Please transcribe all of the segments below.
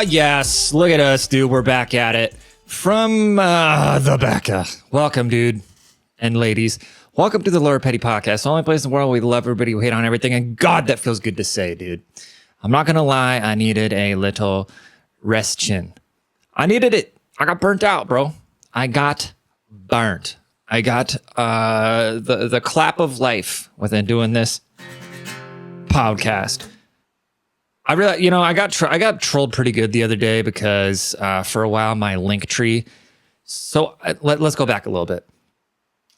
Yes, look at us, dude. We're back at it from the Backa. Welcome, dude and ladies. Welcome to the Lord Petty Podcast, the only place in the world where we love everybody, we hate on everything, and God, that feels good to say, dude. I'm not gonna lie, I needed a little rest chin. I needed it. I got burnt out, bro. I got burnt. I got the clap of life within doing this podcast. I really, I got trolled pretty good the other day because for a while my link tree. So let's go back a little bit.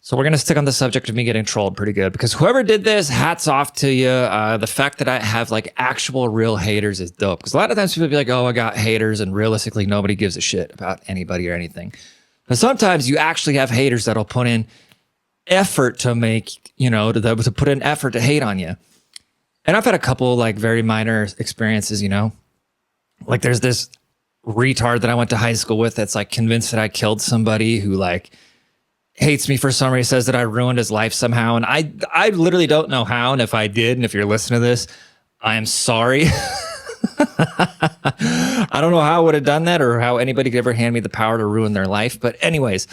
So we're gonna stick on the subject of me getting trolled pretty good because whoever did this, hats off to you. The fact that I have like actual real haters is dope. Because a lot of times people be like, "Oh, I got haters," and realistically, nobody gives a shit about anybody or anything. But sometimes you actually have haters that'll put in effort to make, to put in effort to hate on you. And I've had a couple like very minor experiences, like there's this retard that I went to high school with that's like convinced that I killed somebody who like hates me for some reason, says that I ruined his life somehow. And I literally don't know how. And if I did, and if you're listening to this, I am sorry. I don't know how I would have done that or how anybody could ever hand me the power to ruin their life. But anyways,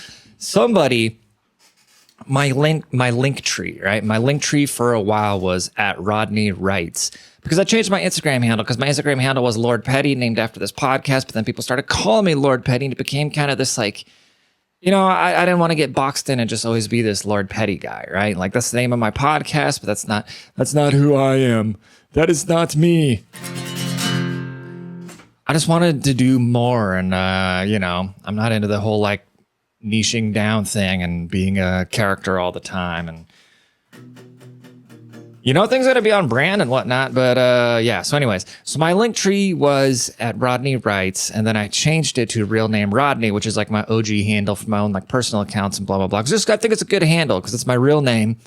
my link tree, right? My link tree for a while was at Rodney Writes because I changed my Instagram handle because my Instagram handle was Lord Petty, named after this podcast. But then people started calling me Lord Petty and it became kind of this like, I didn't want to get boxed in and just always be this Lord Petty guy, right? Like that's the name of my podcast, but that's not who I am. That is not me. I just wanted to do more. And, I'm not into the whole like niching down thing and being a character all the time. And, things got to be on brand and whatnot. But yeah, so anyways, so my link tree was at Rodney Writes. And then I changed it to real name Rodney, which is like my OG handle for my own like personal accounts and blah, blah, blah. I think it's a good handle because it's my real name.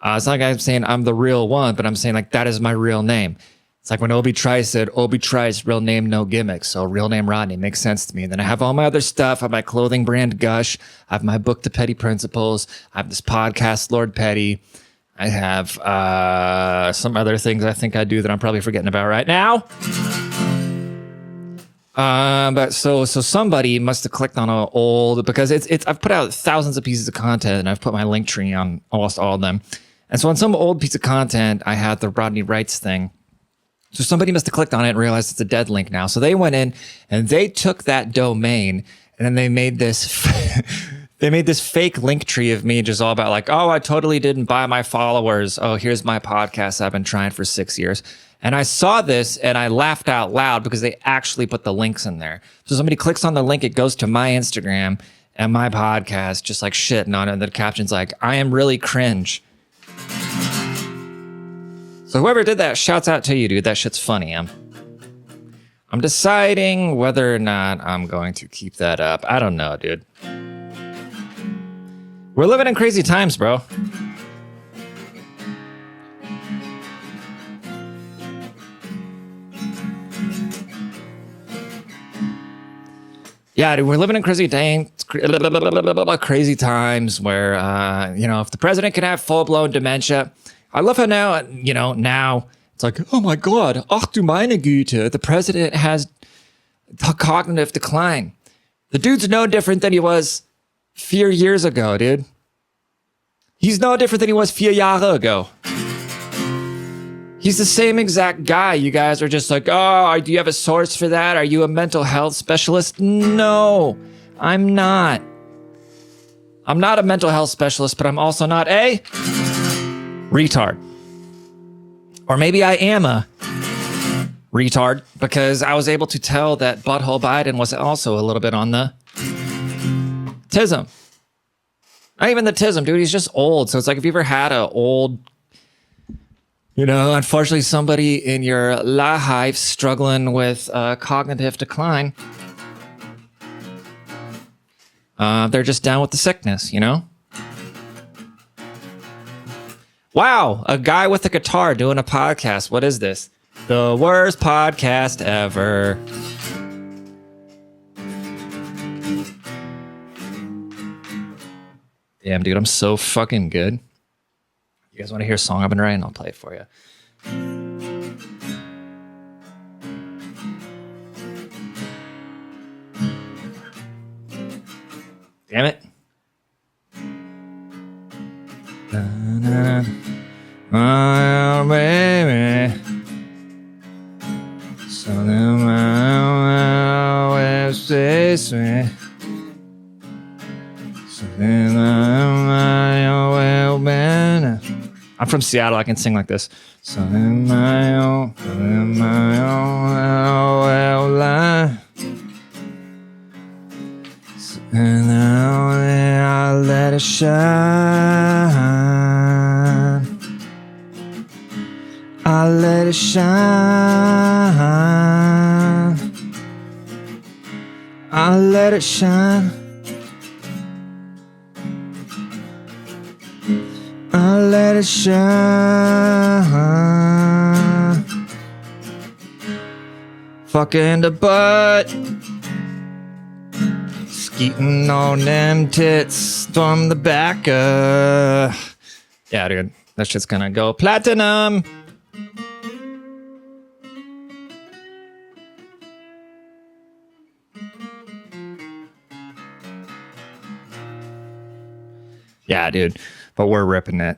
It's not like I'm saying I'm the real one, but I'm saying like that is my real name. It's like when Obi Trice said, Obi Trice, real name, no gimmicks. So real name Rodney makes sense to me. And then I have all my other stuff. I have my clothing brand Gush. I have my book, The Petty Principles. I have this podcast, Lord Petty. I have some other things I think I do that I'm probably forgetting about right now. But so somebody must have clicked on an old, because I've put out thousands of pieces of content and I've put my link tree on almost all of them. And so on some old piece of content, I had the Rodney Writes thing. So somebody must have clicked on it and realized it's a dead link now. So they went in and they took that domain and then they made this fake link tree of me just all about like, oh, I totally didn't buy my followers. Oh, here's my podcast I've been trying for 6 years. And I saw this and I laughed out loud because they actually put the links in there. So somebody clicks on the link, it goes to my Instagram and my podcast, just like shitting on it. And the caption's like, I am really cringe. So whoever did that, shouts out to you, dude. That shit's funny. I'm deciding whether or not I'm going to keep that up. I don't know, dude. We're living in crazy times, bro. Yeah, dude, we're living in crazy times where, if the president can have full-blown dementia. I love how now it's like, oh my God, ach du meine Güte, the president has cognitive decline. The dude's no different than he was 4 years ago, dude. He's no different than he was 4 Jahre ago. He's the same exact guy. You guys are just like, oh, do you have a source for that? Are you a mental health specialist? No, I'm not. I'm not a mental health specialist, but I'm also not a retard. Or maybe I am a retard because I was able to tell that Butthole Biden was also a little bit on the tism. Not even the tism, dude. He's just old. So it's like if you ever had a old, unfortunately somebody in your life struggling with cognitive decline, they're just down with the sickness, Wow, a guy with a guitar doing a podcast. What is this? The worst podcast ever. Damn, dude, I'm so fucking good. You guys want to hear a song I've been writing? I'll play it for you. Damn it. Oh, baby. Something always says me. Something always been. I'm from Seattle. I can sing like this. Something my own line. And I let it shine. I let it shine. I let it shine. I let it shine. Fucking the butt. Skeeting on them tits from the Backa. Yeah, dude. That shit's gonna go platinum. Yeah, dude. But we're ripping it.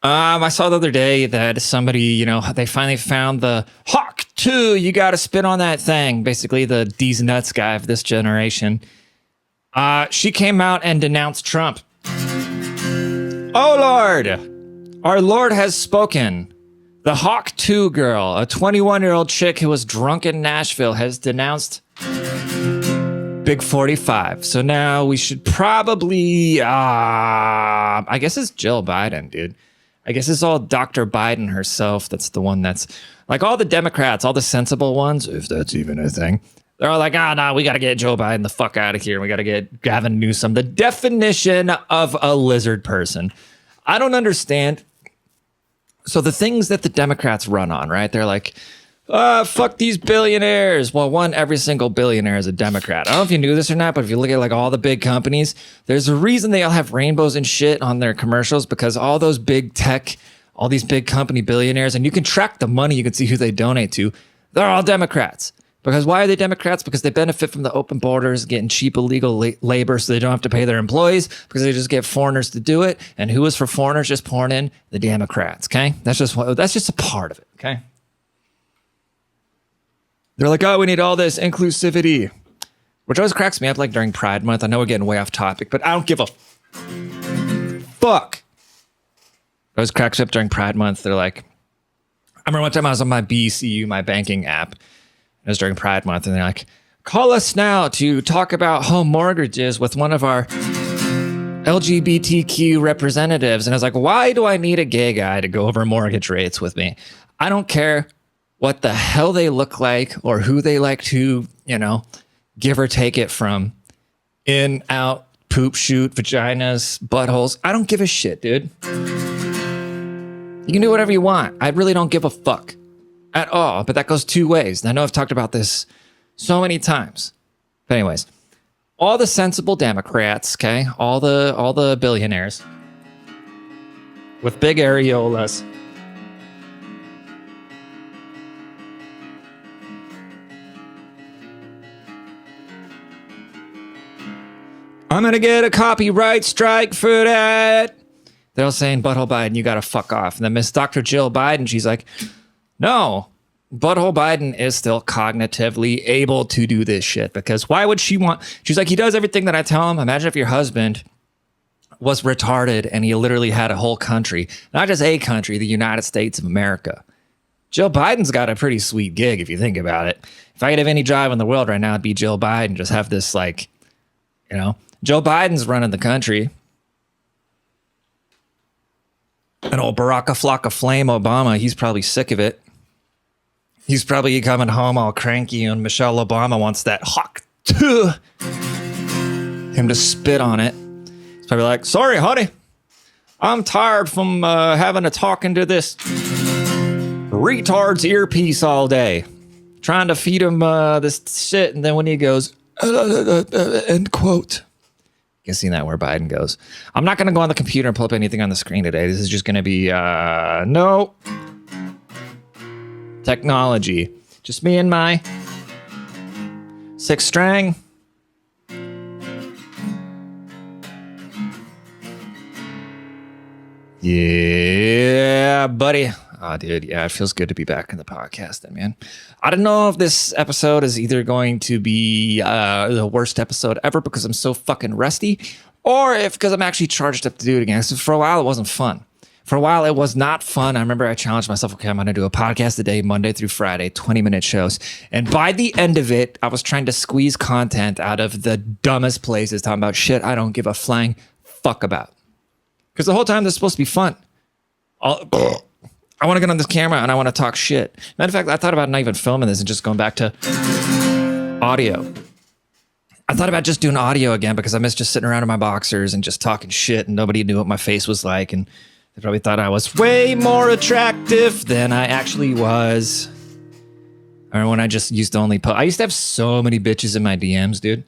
I saw the other day that somebody, they finally found the Hawk 2. You got to spit on that thing. Basically, the D's nuts guy of this generation. She came out and denounced Trump. Oh, Lord. Our Lord has spoken. The Hawk 2 girl, a 21-year-old chick who was drunk in Nashville, has denounced Big 45. So now we should probably, I guess it's Jill Biden, dude. I guess it's all Dr. Biden herself. That's the one that's like all the Democrats, all the sensible ones, if that's even a thing. They're all like, no, we got to get Joe Biden the fuck out of here. We got to get Gavin Newsom. The definition of a lizard person. I don't understand. So the things that the Democrats run on, right? They're like, fuck these billionaires. Well, every single billionaire is a Democrat. I don't know if you knew this or not, but if you look at like all the big companies, there's a reason they all have rainbows and shit on their commercials, because all those big tech, all these big company billionaires, and you can track the money, you can see who they donate to. They're all Democrats. Because why are they Democrats? Because they benefit from the open borders, getting cheap illegal labor so they don't have to pay their employees, because they just get foreigners to do it. And who is for foreigners just pouring in? The Democrats, okay? That's just a part of it, okay? They're like, we need all this inclusivity, which always cracks me up, like during Pride Month. I know we're getting way off topic, but I don't give a fuck. It always cracks me up during Pride Month. They're like, I remember one time I was on my BCU, my banking app. It was during Pride Month, and they're like, call us now to talk about home mortgages with one of our LGBTQ representatives. And I was like, why do I need a gay guy to go over mortgage rates with me? I don't care what the hell they look like or who they like to, give or take it from. In, out, poop, shoot, vaginas, buttholes. I don't give a shit, dude. You can do whatever you want. I really don't give a fuck at all. But that goes two ways. And I know I've talked about this so many times. But anyways, all the sensible Democrats, okay, all the billionaires with big areolas, I'm going to get a copyright strike for that. They're all saying, Butthole Biden, you got to fuck off. And then Miss Dr. Jill Biden, she's like, no, Butthole Biden is still cognitively able to do this shit, because why would she want? She's like, he does everything that I tell him. Imagine if your husband was retarded and he literally had a whole country, not just a country, the United States of America. Jill Biden's got a pretty sweet gig if you think about it. If I could have any job in the world right now, it'd be Jill Biden. Just have this Joe Biden's running the country. And old Baraka Flocka Flame Obama, he's probably sick of it. He's probably coming home all cranky, and Michelle Obama wants that Hawk 2. Him to spit on it. He's probably like, sorry, honey. I'm tired from having to talk into this retard's earpiece all day. Trying to feed him this shit, and then when he goes, end quote. You can see that where Biden goes. I'm not going to go on the computer and pull up anything on the screen today. This is just going to be, no. Technology. Just me and my 6 string. Yeah, buddy. Oh, dude. Yeah, it feels good to be back in the podcasting, man. I don't know if this episode is either going to be the worst episode ever because I'm so fucking rusty, or if because I'm actually charged up to do it again. So for a while, it wasn't fun. For a while, it was not fun. I remember I challenged myself, okay, I'm going to do a podcast a day, Monday through Friday, 20-minute shows. And by the end of it, I was trying to squeeze content out of the dumbest places, talking about shit I don't give a flying fuck about. Because the whole time, this is supposed to be fun. I want to get on this camera and I want to talk shit. Matter of fact, I thought about not even filming this and just going back to audio. I thought about just doing audio again because I miss just sitting around in my boxers and just talking shit and nobody knew what my face was like. And they probably thought I was way more attractive than I actually was. I remember when I just used to only post. I used to have so many bitches in my DMs, dude.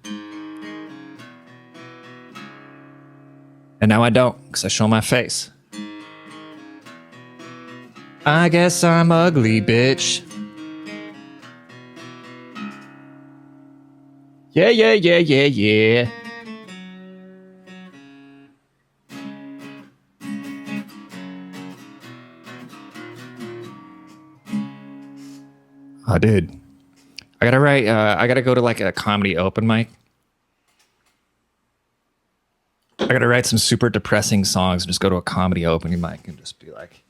And now I don't because I show my face. I guess I'm ugly, bitch. Yeah, yeah, yeah, yeah, yeah. Oh, dude. I gotta go to like a comedy open mic. I gotta write some super depressing songs and just go to a comedy opening mic and just be like,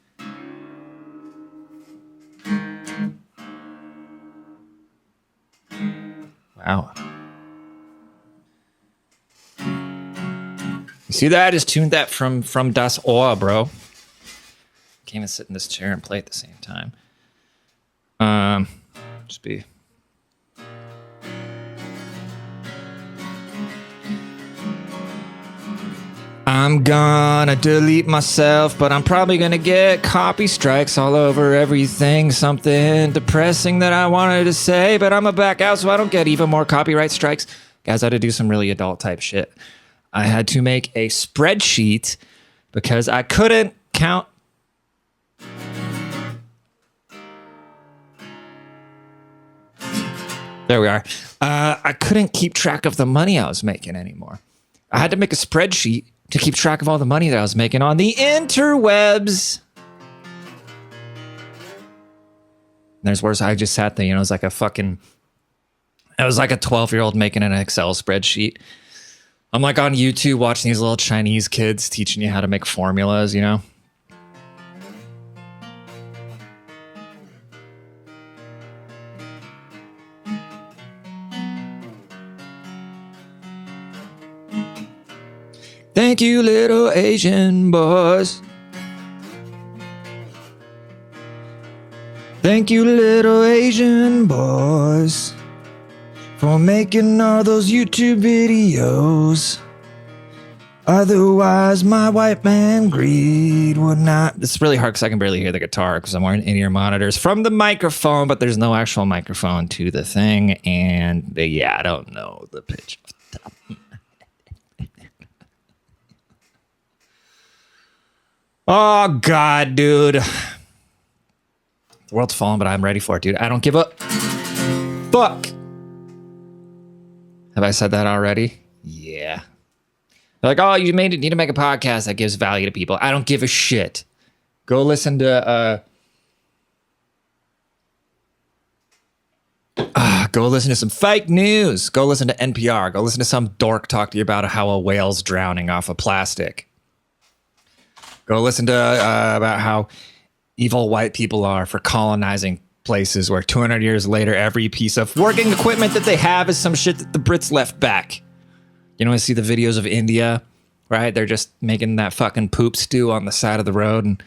wow. You see that? I just tuned that from Das Ohr, bro. Can't even sit in this chair and play at the same time. Just be. I'm gonna delete myself, but I'm probably gonna get copy strikes all over everything. Something depressing that I wanted to say, but I'm gonna back out so I don't get even more copyright strikes. Guys, I had to do some really adult type shit. I had to make a spreadsheet because I couldn't count. There we are. I couldn't keep track of the money I was making anymore. I had to make a spreadsheet to keep track of all the money that I was making on the interwebs. And there's worse. I just sat there, it was like a 12-year-old making an Excel spreadsheet. I'm like on YouTube watching these little Chinese kids teaching you how to make formulas, Thank you, little Asian boys. Thank you, little Asian boys, for making all those YouTube videos. Otherwise, my white man greed would not. It's really hard because I can barely hear the guitar because I'm wearing in-ear monitors from the microphone, but there's no actual microphone to the thing. And I don't know the pitch of the top. Oh, God, dude. The world's falling, but I'm ready for it, dude. I don't give a fuck. Have I said that already? Yeah. They're like, oh, you need to make a podcast that gives value to people. I don't give a shit. Go listen to go listen to some fake news. Go listen to NPR. Go listen to some dork talk to you about how a whale's drowning off of plastic. Go listen to about how evil white people are for colonizing places where 200 years later, every piece of working equipment that they have is some shit that the Brits left back. I see the videos of India, right? They're just making that fucking poop stew on the side of the road and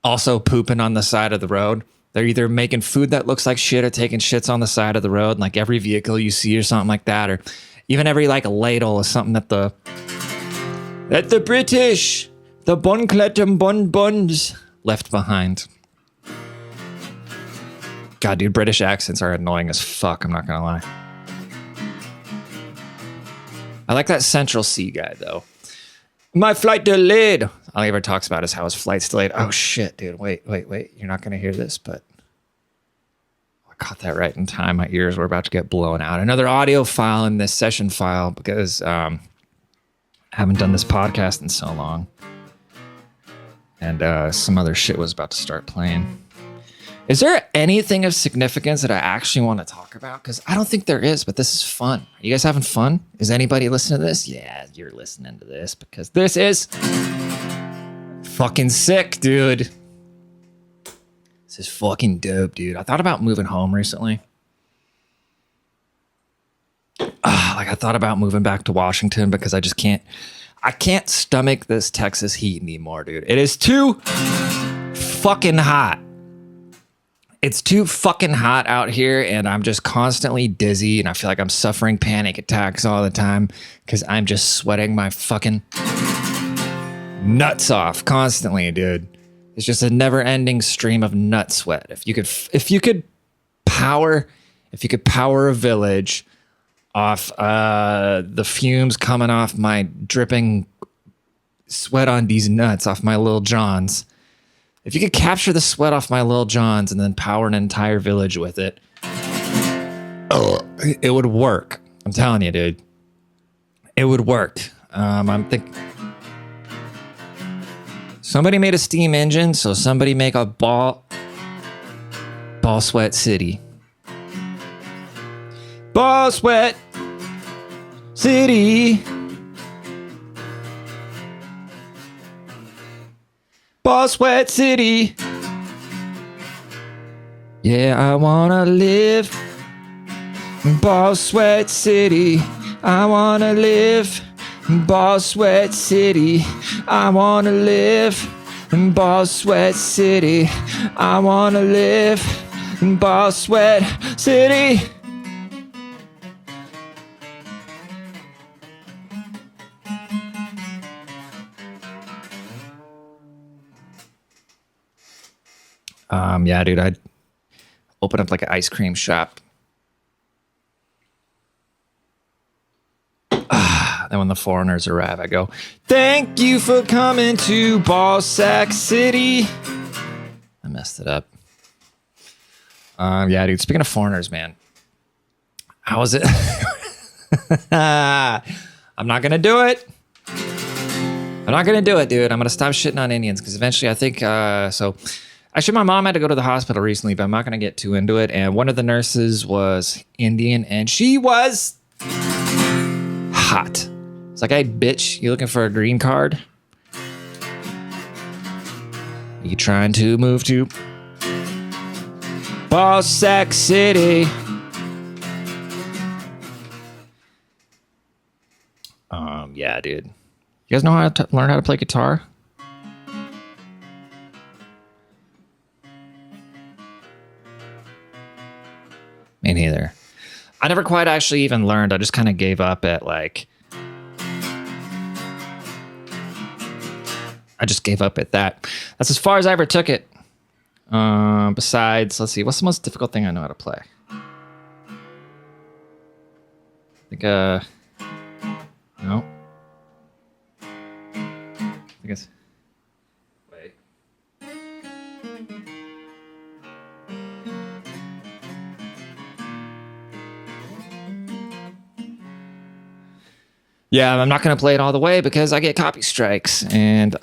also pooping on the side of the road. They're either making food that looks like shit or taking shits on the side of the road, like every vehicle you see or something like that, or even every like ladle is something that the British, the buns left behind. God, dude, British accents are annoying as fuck. I'm not gonna lie. I like that Central C guy though. My flight delayed. All he ever talks about is how his flight's delayed. Oh shit, dude. Wait. You're not gonna hear this, but I caught that right in time. My ears were about to get blown out. Another audio file in this session file because I haven't done this podcast in so long. and some other shit was about to start playing. Is there anything of significance that I actually want to talk about? Because I don't think there is, but this is fun. Are you guys having fun? Is anybody listening to this? Yeah, you're listening to this because this is fucking sick, dude. This is fucking dope, dude. I thought about moving home recently. I thought about moving back to Washington because I can't stomach this Texas heat anymore, dude. It is too fucking hot. It's too fucking hot out here, and I'm just constantly dizzy, and I feel like I'm suffering panic attacks all the time because I'm just sweating my fucking nuts off constantly, dude. It's just a never-ending stream of nut sweat. If you could power a village off the fumes coming off my dripping sweat on these nuts off my little johns. If you could capture the sweat off my little johns and then power an entire village with it, it would work. I'm telling you, dude. It would work. I'm thinking somebody made a steam engine, so somebody make a ball sweat city. Ball sweat city. Ball sweat city. Yeah, I wanna live in Ball sweat city. I wanna live in Ball sweat city. I wanna live in Ball sweat city. I wanna live in Ball sweat city. Yeah, dude, I'd open up like an ice cream shop. Then when the foreigners arrive, I go, "Thank you for coming to Ballsack City." I messed it up. Yeah, dude, speaking of foreigners, man, how was it? I'm not going to do it. I'm not going to do it, dude. I'm going to stop shitting on Indians because eventually I think, so... Actually, my mom had to go to the hospital recently, but I'm not going to get too into it. And one of the nurses was Indian, and she was hot. It's like, "Hey, bitch, you looking for a green card? You trying to move to Ballsack City?" Yeah, dude. You guys know how to learn how to play guitar? Me neither. I never quite actually even learned. I just kind of gave up at like... I just gave up at that. That's as far as I ever took it. Besides, let's see. What's the most difficult thing I know how to play? I think, no. I guess... Wait. Yeah, I'm not going to play it all the way because I get copy strikes. And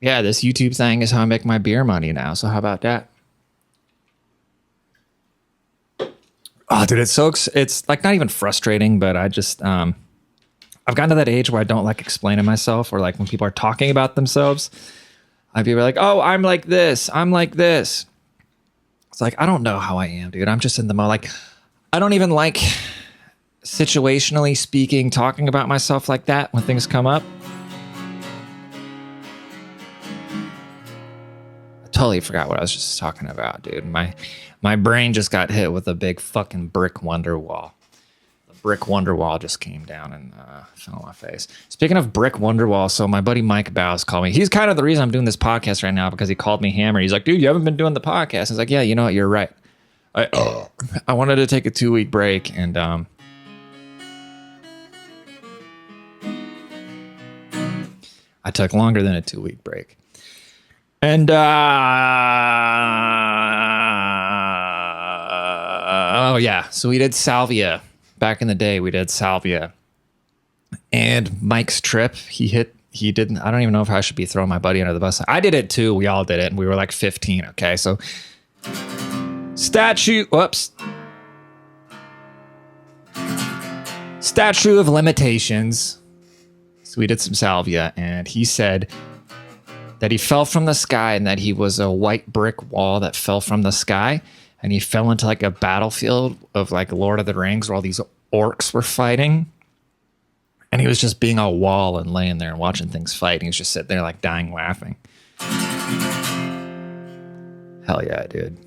yeah, this YouTube thing is how I make my beer money now. So how about that? Oh, dude, it's like not even frustrating, but I just, I've gotten to that age where I don't like explaining myself, or like when people are talking about themselves, I'd be like, "Oh, I'm like this. I'm like this." It's like, I don't know how I am, dude. I'm just in the mode. Like, I don't even like... situationally speaking, talking about myself like that when things come up. I totally forgot what I was just talking about, dude. My brain just got hit with a big fucking brick wonder wall. The brick wonder wall just came down and fell on my face. Speaking of brick wonder wall, so my buddy Mike Bows called me. He's kind of the reason I'm doing this podcast right now, because he called me hammered. He's like, "Dude, you haven't been doing the podcast." I was like, "Yeah, you know what? You're right. I wanted to take a 2-week break, and I took longer than a 2-week break. And, oh yeah. So we did Salvia. Back in the day, we did Salvia. And Mike's trip, he he didn't. I don't even know if I should be throwing my buddy under the bus. I did it too. We all did it, and we were like 15. Okay, so statute of limitations. So we did some salvia, and he said that he fell from the sky and that he was a white brick wall that fell from the sky, and he fell into like a battlefield of like Lord of the Rings where all these orcs were fighting. And he was just being a wall and laying there and watching things fight. And he was just sitting there like dying laughing. Hell yeah, dude.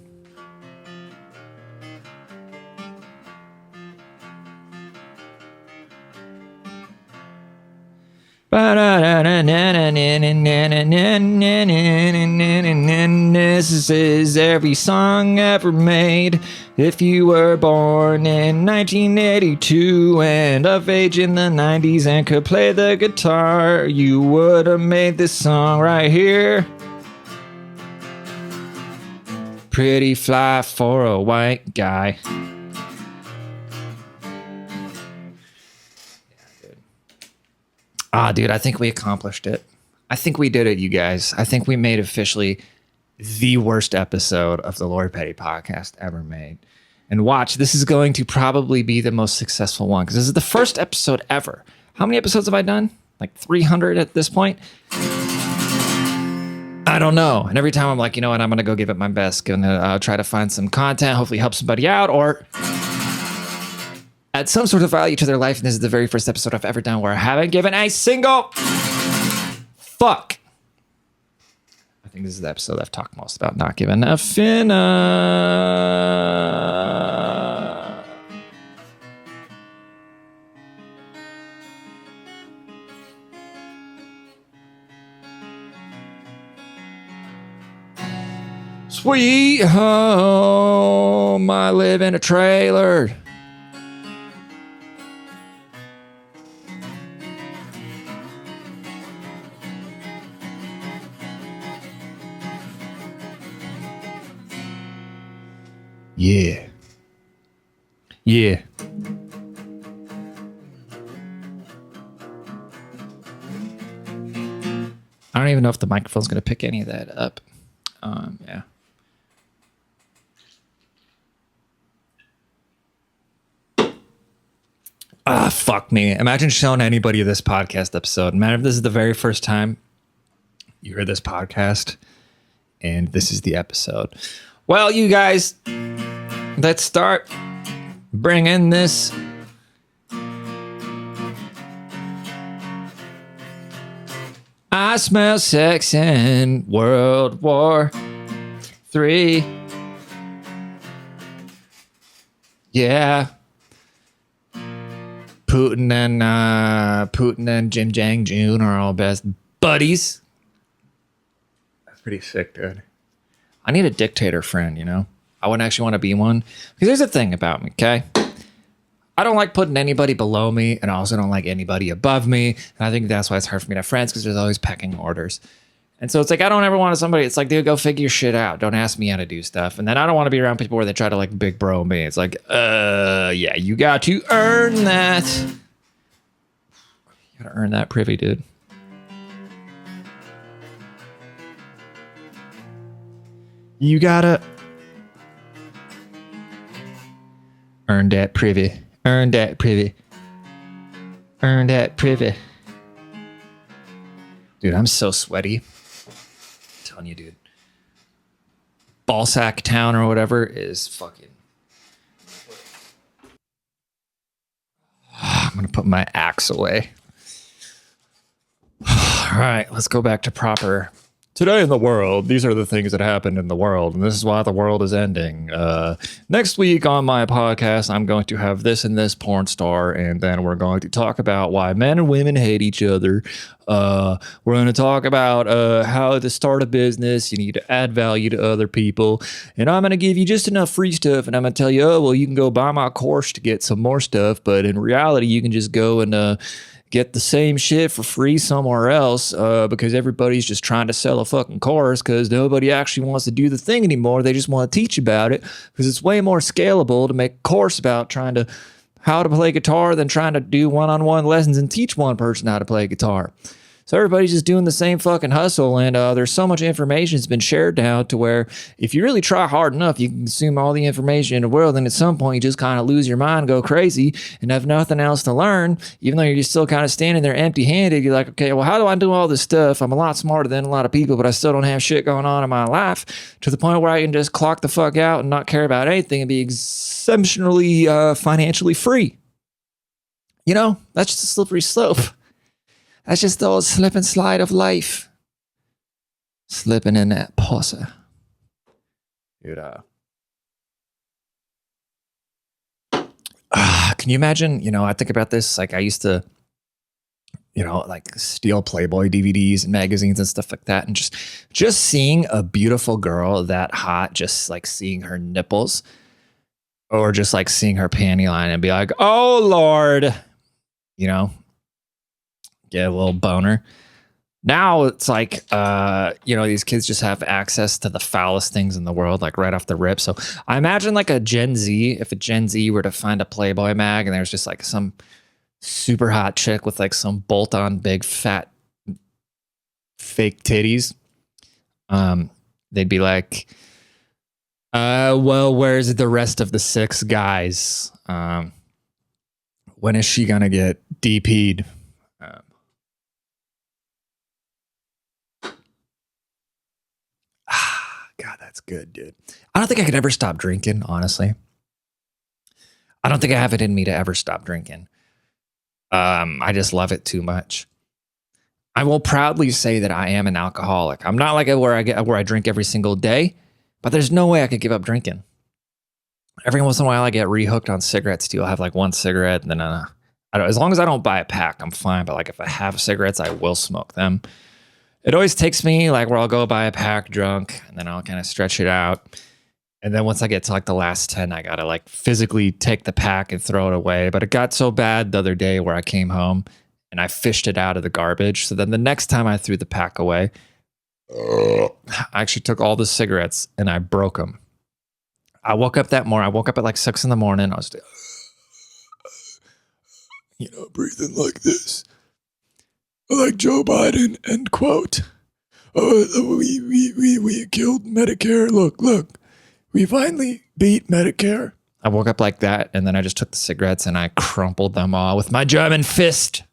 This is every song ever made. If you were born in 1982 and of age in the 90s and could play the guitar, you would have made this song right here. Pretty fly for a white guy. Dude, I think we accomplished it. I think we did it, you guys. I think we made officially the worst episode of the Lord Petty podcast ever made. And watch, this is going to probably be the most successful one because this is the first episode ever. How many episodes have I done? Like 300 at this point? I don't know. And every time I'm like, you know what? I'm going to go give it my best. Going to try to find some content, hopefully help somebody out or add some sort of value to their life. And this is the very first episode I've ever done where I haven't given a single fuck. I think this is the episode I've talked most about not giving a finna. Sweet home, I live in a trailer. Yeah. Yeah. I don't even know if the microphone's going to pick any of that up. Yeah. Fuck me. Imagine showing anybody this podcast episode. Imagine if this is the very first time you heard this podcast and this is the episode. Well, you guys, let's start bringing this I smell sex in World War III. Yeah. Putin and Jim Jang Jun are all best buddies. That's pretty sick, dude. I need a dictator friend, you know? I wouldn't actually want to be one. Because there's a thing about me, okay? I don't like putting anybody below me, and I also don't like anybody above me. And I think that's why it's hard for me to have friends, because there's always pecking orders. And so it's like, I don't ever want somebody, it's like, dude, go figure shit out. Don't ask me how to do stuff. And then I don't want to be around people where they try to like big bro me. It's like, yeah, you got to earn that. You gotta earn that privy, dude. You gotta earn that privy. Earn that privy. Earn that privy. Dude, I'm so sweaty. I'm telling you, dude. Ballsack Town or whatever is fucking... I'm going to put my axe away. All right, let's go back to proper... Today in the world, these are the things that happened in the world, and this is why the world is ending. Next week on my podcast, I'm going to have this and this porn star, and then we're going to talk about why men and women hate each other. We're going to talk about how to start a business. You need to add value to other people. And I'm going to give you just enough free stuff, and I'm going to tell you, oh, well, you can go buy my course to get some more stuff, but in reality, you can just go and... get the same shit for free somewhere else because everybody's just trying to sell a fucking course because nobody actually wants to do the thing anymore. They just want to teach about it because it's way more scalable to make a course about how to play guitar than trying to do one-on-one lessons and teach one person how to play guitar. So everybody's just doing the same fucking hustle. And there's so much information that's been shared now to where if you really try hard enough, you can consume all the information in the world. And at some point, you just kind of lose your mind, go crazy, and have nothing else to learn. Even though you're still kind of standing there empty handed, you're like, okay, well, how do I do all this stuff? I'm a lot smarter than a lot of people, but I still don't have shit going on in my life to the point where I can just clock the fuck out and not care about anything and be exceptionally financially free. You know, that's just a slippery slope. That's just the old slip and slide of life. Slipping in that pussy. Dude, can you imagine, you know, I think about this, like I used to, you know, like steal Playboy DVDs and magazines and stuff like that. And just seeing a beautiful girl that hot, just like seeing her nipples or just like seeing her panty line and be like, oh Lord, you know, get a little boner. Now it's like, you know, these kids just have access to the foulest things in the world, like right off the rip. So I imagine like a Gen Z, if a Gen Z were to find a Playboy mag and there's just like some super hot chick with like some bolt on big fat fake titties, they'd be like, well, where's the rest of the 6 guys? When is she gonna get DP'd? God, that's good, dude. I don't think I could ever stop drinking, honestly. I don't think I have it in me to ever stop drinking. I just love it too much. I will proudly say that I am an alcoholic. I'm not like where I drink every single day, but there's no way I could give up drinking. Every once in a while, I get rehooked on cigarettes too. I'll have like one cigarette, and then as long as I don't buy a pack, I'm fine. But like if I have cigarettes, I will smoke them. It always takes me like where I'll go buy a pack drunk, and then I'll kind of stretch it out. And then once I get to like the last 10, I gotta like physically take the pack and throw it away. But it got so bad the other day where I came home and I fished it out of the garbage. So then the next time I threw the pack away, I actually took all the cigarettes and I broke them. I woke up that morning. I woke up at like 6 a.m. I was, you know, breathing like this, like Joe Biden. End quote. Oh, we killed Medicare. Look, we finally beat Medicare. I woke up like that, and then I just took the cigarettes and I crumpled them all with my German fist.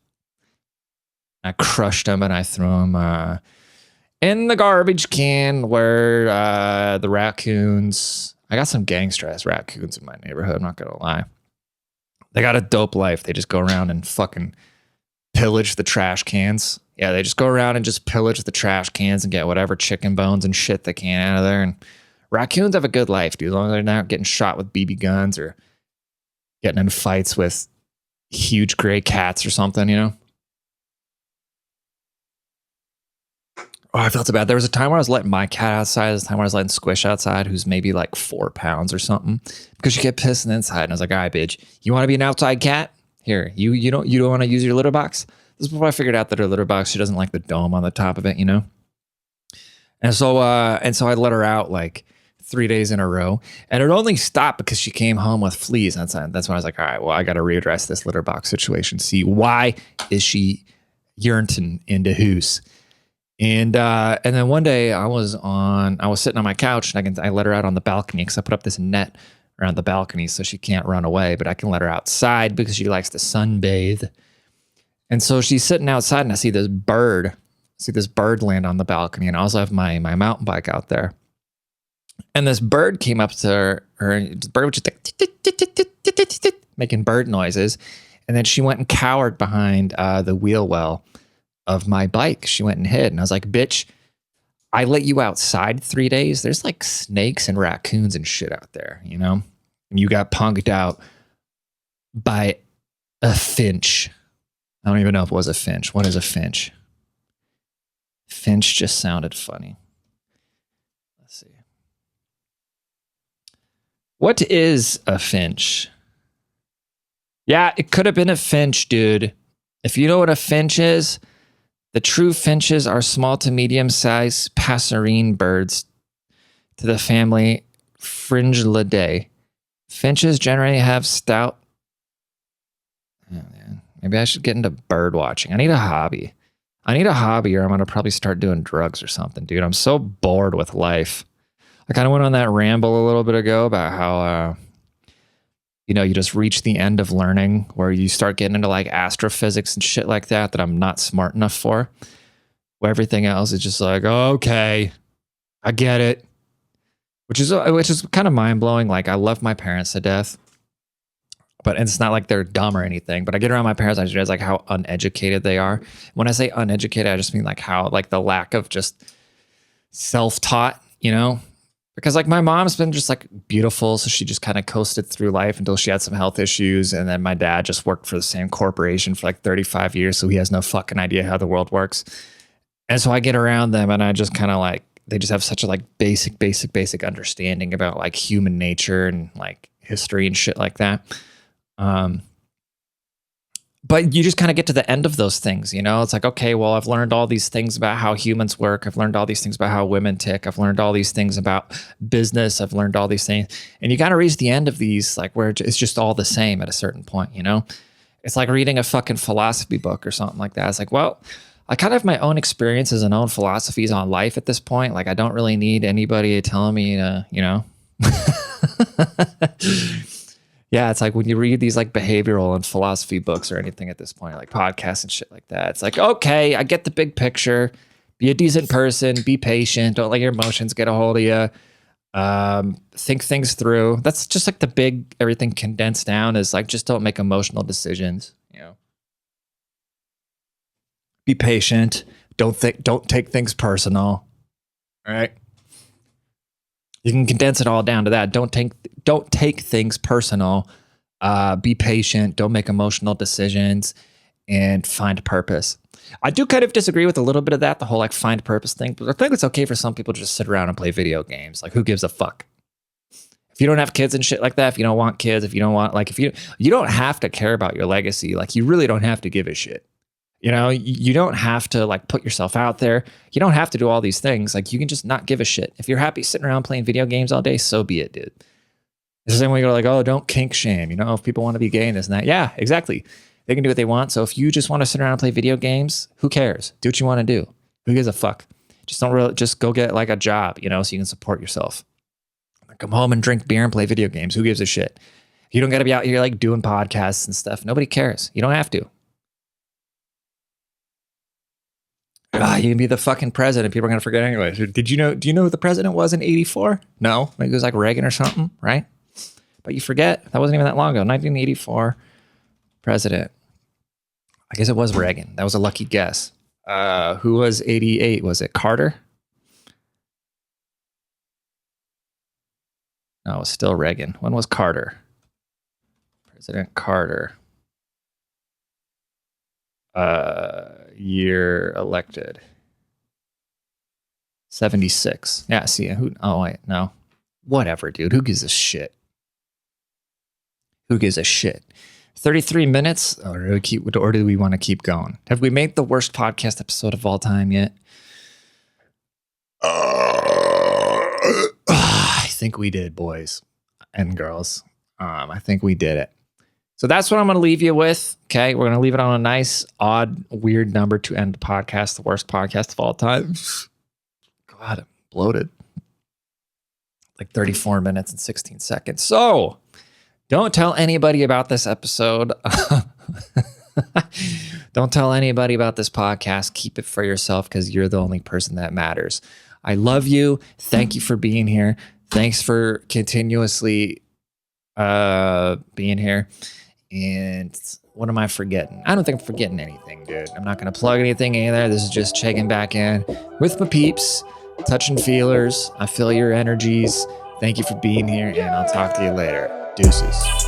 I crushed them and I threw them in the garbage can where the raccoons. I got some gangster-ass raccoons in my neighborhood, I'm not going to lie. They got a dope life. They just go around and fucking pillage the trash cans. Yeah, they just go around and just pillage the trash cans and get whatever chicken bones and shit they can out of there. And raccoons have a good life, dude. As long as they're not getting shot with BB guns or getting in fights with huge gray cats or something, you know? Oh, I felt so bad. There was a time where I was letting my cat outside. There was a time where I was letting Squish outside, who's maybe like 4 pounds or something, because she kept pissing inside. And I was like, all right, bitch, you want to be an outside cat? Here, you don't want to use your litter box? This is before I figured out that her litter box, she doesn't like the dome on the top of it, you know? And so I let her out like 3 days in a row, and it only stopped because she came home with fleas. That's when I was like, all right, well, I got to readdress this litter box situation. See, why is she yearning into who's? And then one day I was sitting on my couch, and I let her out on the balcony because I put up this net around the balcony so she can't run away, but I can let her outside because she likes to sunbathe. And so she's sitting outside, and I see this bird land on the balcony, and I also have my mountain bike out there. And this bird came up to her, and the bird was just like making bird noises. And then she went and cowered behind the wheel well of my bike. She went and hid. And I was like, bitch, I let you outside 3 days. There's like snakes and raccoons and shit out there, you know? And you got punked out by a finch. I don't even know if it was a finch. What is a finch? Finch just sounded funny. Let's see. What is a finch? Yeah, it could have been a finch, dude. If you know what a finch is, the true finches are small to medium-sized passerine birds to the family Fringillidae. Finches generally have stout... Oh, man. Maybe I should get into bird watching. I need a hobby. I need a hobby or I'm going to probably start doing drugs or something, dude. I'm so bored with life. I kind of went on that ramble a little bit ago about how, you just reach the end of learning where you start getting into like astrophysics and shit like that I'm not smart enough for. Where everything else is just like, oh, okay, I get it. Which is kind of mind blowing. Like I love my parents to death, but it's not like they're dumb or anything. But I get around my parents, I just realize like how uneducated they are. When I say uneducated, I just mean like how like the lack of just self-taught, because like my mom's been just like beautiful. So she just kind of coasted through life until she had some health issues. And then my dad just worked for the same corporation for like 35 years. So he has no fucking idea how the world works. And so I get around them and I just kind of like, they just have such a like basic understanding about like human nature and like history and shit like that. But you just kind of get to the end of those things, it's like, okay, well, I've learned all these things about how humans work. I've learned all these things about how women tick. I've learned all these things about business. I've learned all these things. And you got to reach the end of these, like where it's just all the same at a certain point, It's like reading a fucking philosophy book or something like that. It's like, well, I kind of have my own experiences and own philosophies on life at this point. Like I don't really need anybody telling me to, Yeah, it's like when you read these like behavioral and philosophy books or anything at this point, like podcasts and shit like that. It's like, okay, I get the big picture. Be a decent person. Be patient. Don't let your emotions get a hold of you. Think things through. That's just like the big everything condensed down is like just don't make emotional decisions. Be patient. Don't take things personal. All right. You can condense it all down to that. Don't take things personal. Be patient. Don't make emotional decisions and find purpose. I do kind of disagree with a little bit of that, the whole like find purpose thing, but I think it's okay for some people to just sit around and play video games. Like who gives a fuck? If you don't have kids and shit like that, if you don't want kids, if you don't want, like, if you don't have to care about your legacy, like you really don't have to give a shit. You don't have to like put yourself out there. You don't have to do all these things. Like you can just not give a shit. If you're happy sitting around playing video games all day, so be it, dude. It's the same way you're like, oh, don't kink shame. If people want to be gay and this and that. Yeah, exactly. They can do what they want. So if you just want to sit around and play video games, who cares? Do what you want to do. Who gives a fuck? Just go get like a job, so you can support yourself. Come home and drink beer and play video games. Who gives a shit? You don't got to be out here like doing podcasts and stuff. Nobody cares. You don't have to. You can be the fucking president. People are going to forget anyway. Do you know who the president was in 84? No. Maybe it was like Reagan or something, right? But you forget. That wasn't even that long ago. 1984 president. I guess it was Reagan. That was a lucky guess. Who was 88? Was it Carter? No, it was still Reagan. When was Carter? President Carter. Year elected. 76. Yeah, see, oh, wait, no. Whatever, dude. Who gives a shit? 33 minutes, or do we want to keep going? Have we made the worst podcast episode of all time yet? I think we did, boys and girls. I think we did it. So that's what I'm going to leave you with. Okay, we're going to leave it on a nice, odd, weird number to end the podcast, the worst podcast of all time. God, I'm bloated. Like 34 minutes and 16 seconds. So don't tell anybody about this episode. Don't tell anybody about this podcast. Keep it for yourself because you're the only person that matters. I love you. Thank you for being here. Thanks for continuously being here. And what am I forgetting? I don't think I'm forgetting anything, dude. I'm not going to plug anything either. This is just checking back in with my peeps, touching feelers. I feel your energies. Thank you for being here, and I'll talk to you later. Deuces.